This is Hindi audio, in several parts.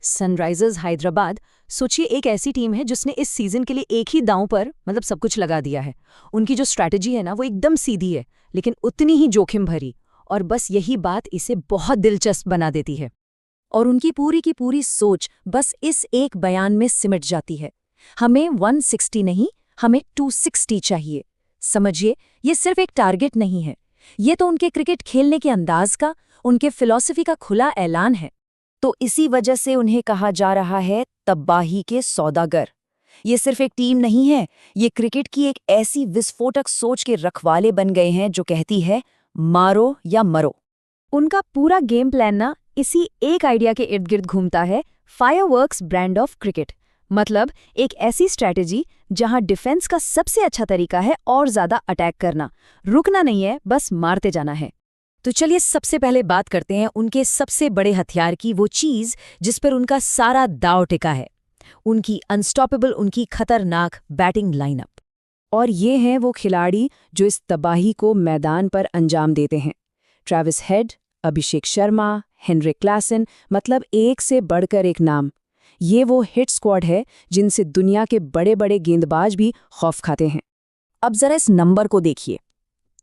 सनराइजर्स हैदराबाद, सोचिए एक ऐसी टीम है जिसने इस सीजन के लिए एक ही दांव पर सब कुछ लगा दिया है। उनकी जो स्ट्रैटेजी है ना वो एकदम सीधी है, लेकिन उतनी ही जोखिम भरी, और बस यही बात इसे बहुत दिलचस्प बना देती है। और उनकी पूरी की पूरी सोच बस इस एक बयान में सिमट जाती है, हमें 160 नहीं, हमें 260 चाहिए। समझिए, ये सिर्फ एक टारगेट नहीं है, ये तो उनके क्रिकेट खेलने के अंदाज का, उनके फिलॉसफी का खुला ऐलान है। तो इसी वजह से उन्हें कहा जा रहा है तबाही के सौदागर। ये सिर्फ एक टीम नहीं है, ये क्रिकेट की एक ऐसी विस्फोटक सोच के रखवाले बन गए हैं जो कहती है मारो या मरो। उनका पूरा गेम प्लान ना इसी एक आइडिया के इर्द गिर्द घूमता है, फायरवर्क्स ब्रांड ऑफ क्रिकेट। मतलब एक ऐसी स्ट्रैटेजी जहां डिफेंस का सबसे अच्छा तरीका है और ज्यादा अटैक करना, रुकना नहीं है, बस मारते जाना है। तो चलिए सबसे पहले बात करते हैं उनके सबसे बड़े हथियार की, वो चीज जिस पर उनका सारा दांव टिका है, उनकी अनस्टॉपेबल, उनकी खतरनाक बैटिंग लाइनअप। और ये हैं वो खिलाड़ी जो इस तबाही को मैदान पर अंजाम देते हैं। Travis head, Abhishek Sharma, Heinrich Klaasen, मतलब एक से बढ़कर एक नाम। ये वो हिट स्क्वाड है जिनसे दुनिया के बड़े बड़े गेंदबाज भी खौफ खाते हैं। अब जरा इस नंबर को देखिए,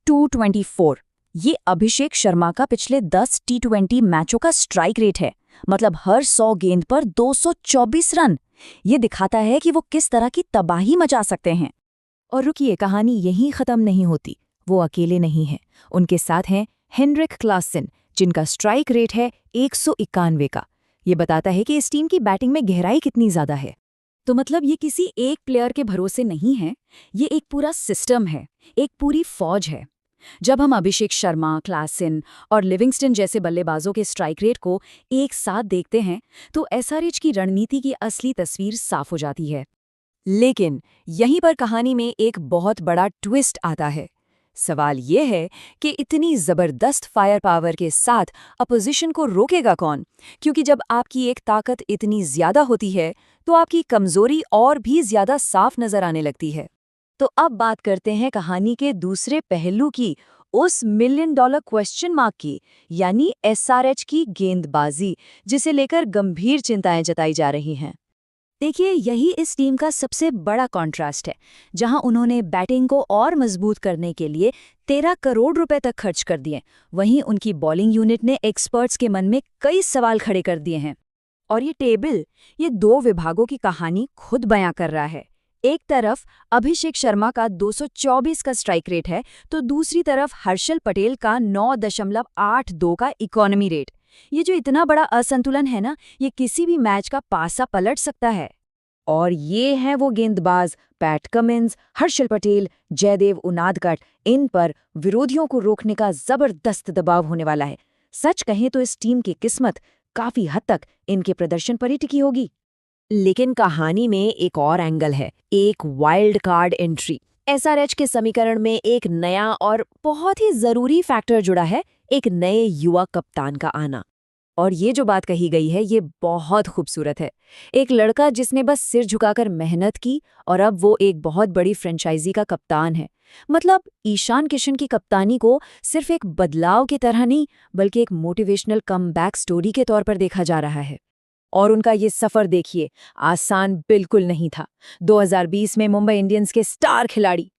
224। ये अभिषेक शर्मा का पिछले 10 T20 मैचों का स्ट्राइक रेट है, मतलब हर 100 गेंद पर 224 रन। ये दिखाता है कि वो किस तरह की तबाही मचा सकते हैं। और रुकिए, कहानी यहीं खत्म नहीं होती। वो अकेले नहीं हैं, उनके साथ हैं हेनरिक क्लासन, जिनका स्ट्राइक रेट है 191 का। ये बताता है कि इस टीम की बैटिंग में गहराई कितनी ज्यादा है। तो मतलब ये किसी एक प्लेयर के भरोसे नहीं है, ये एक पूरा सिस्टम है, एक पूरी फौज है। जब हम अभिषेक शर्मा, क्लासन और लिविंगस्टन जैसे बल्लेबाजों के स्ट्राइक रेट को एक साथ देखते हैं तो एसआरएच की रणनीति की असली तस्वीर साफ हो जाती है। लेकिन यहीं पर कहानी में एक बहुत बड़ा ट्विस्ट आता है। सवाल ये है कि इतनी जबरदस्त फायर पावर के साथ अपोजिशन को रोकेगा कौन? क्योंकि जब आपकी एक ताकत इतनी ज्यादा होती है तो आपकी कमजोरी और भी ज्यादा साफ नजर आने लगती है। तो अब बात करते हैं कहानी के दूसरे पहलू की, उस $1 मिलियन क्वेश्चन मार्क की, यानी एसआरएच की गेंदबाजी, जिसे लेकर गंभीर चिंताएं जताई जा रही हैं। देखिए, यही इस टीम का सबसे बड़ा कॉन्ट्रास्ट है। जहां उन्होंने बैटिंग को और मजबूत करने के लिए 13 करोड़ रुपए तक खर्च कर दिए, वहीं उनकी बॉलिंग यूनिट ने एक्सपर्ट्स के मन में कई सवाल खड़े कर दिए हैं। और ये टेबल, ये दो विभागों की कहानी खुद बयां कर रहा है। एक तरफ अभिषेक शर्मा का 224 का स्ट्राइक रेट है, तो दूसरी तरफ हर्षल पटेल का 9.82 का इकोनॉमी रेट। ये जो इतना बड़ा असंतुलन है ना, ये किसी भी मैच का पासा पलट सकता है। और ये हैं वो गेंदबाज, पैट कमिंस, हर्षल पटेल, जयदेव उनादकट। इन पर विरोधियों को रोकने का जबरदस्त दबाव होने वाला है। सच कहें तो इस टीम की किस्मत काफी हद तक इनके प्रदर्शन पर ही टिकी होगी। लेकिन कहानी में एक और एंगल है, एक वाइल्ड कार्ड एंट्री। एसआरएच के समीकरण में एक नया और बहुत ही जरूरी फैक्टर जुड़ा है, एक नए युवा कप्तान का आना। और ये जो बात कही गई है ये बहुत खूबसूरत है। एक लड़का जिसने बस सिर झुकाकर मेहनत की और अब वो एक बहुत बड़ी फ्रेंचाइजी का कप्तान है। मतलब ईशान किशन की कप्तानी को सिर्फ एक बदलाव की तरह नहीं, बल्कि एक मोटिवेशनल कमबैक स्टोरी के तौर पर देखा जा रहा है। और उनका ये सफर देखिए, आसान बिल्कुल नहीं था। 2020 में मुंबई इंडियंस के स्टार खिलाड़ी,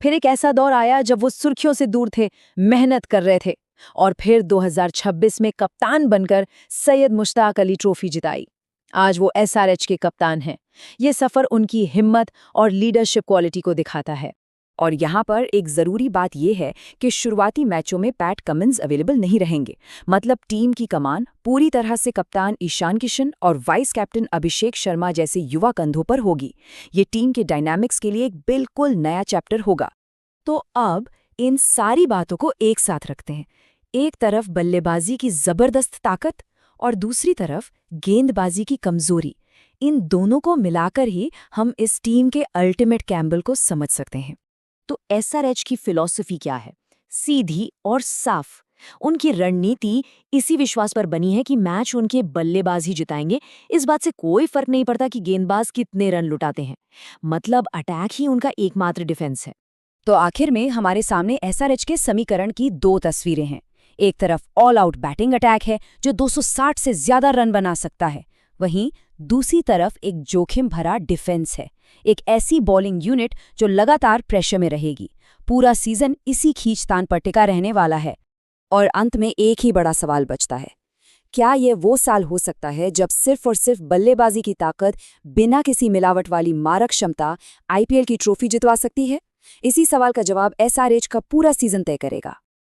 फिर एक ऐसा दौर आया जब वो सुर्खियों से दूर थे, मेहनत कर रहे थे, और फिर 2026 में कप्तान बनकर सैयद मुश्ताक अली ट्रॉफी जिताई। आज वो एसआरएच के कप्तान हैं। ये सफर उनकी हिम्मत और लीडरशिप क्वालिटी को दिखाता है। और यहाँ पर एक ज़रूरी बात यह है कि शुरुआती मैचों में पैट कमिंस अवेलेबल नहीं रहेंगे। मतलब टीम की कमान पूरी तरह से कप्तान ईशान किशन और वाइस कैप्टन अभिषेक शर्मा जैसे युवा कंधों पर होगी। ये टीम के डायनामिक्स के लिए एक बिल्कुल नया चैप्टर होगा। तो अब इन सारी बातों को एक साथ रखते हैं। एक तरफ बल्लेबाजी की ज़बरदस्त ताकत और दूसरी तरफ गेंदबाजी की कमज़ोरी। इन दोनों को मिलाकर ही हम इस टीम के अल्टीमेट कैम्बल को समझ सकते हैं। तो एसआरएच की फिलॉसफी क्या है? सीधी और साफ। उनकी रणनीति इसी विश्वास पर बनी है कि मैच उनके बल्लेबाज ही जिताएंगे। इस बात से कोई फर्क नहीं पड़ता कि गेंदबाज कितने रन लुटाते हैं। मतलब अटैक ही उनका एकमात्र डिफेंस है। तो आखिर में हमारे सामने एसआरएच के समीकरण की दो तस्वीरें हैं। एक तरफ ऑल आउट बैटिंग अटैक है जो 260 से ज्यादा रन बना सकता है, वहीं दूसरी तरफ एक जोखिम भरा डिफेंस है, एक ऐसी बॉलिंग यूनिट जो लगातार प्रेशर में रहेगी। पूरा सीजन इसी खींचतान पर टिका रहने वाला है। और अंत में एक ही बड़ा सवाल बचता है, क्या ये वो साल हो सकता है जब सिर्फ और सिर्फ बल्लेबाजी की ताकत बिना किसी मिलावट वाली मारक क्षमता आईपीएल की ट्रॉफी जितवा सकती है? इसी सवाल का जवाब एसआरएच का पूरा सीजन तय करेगा।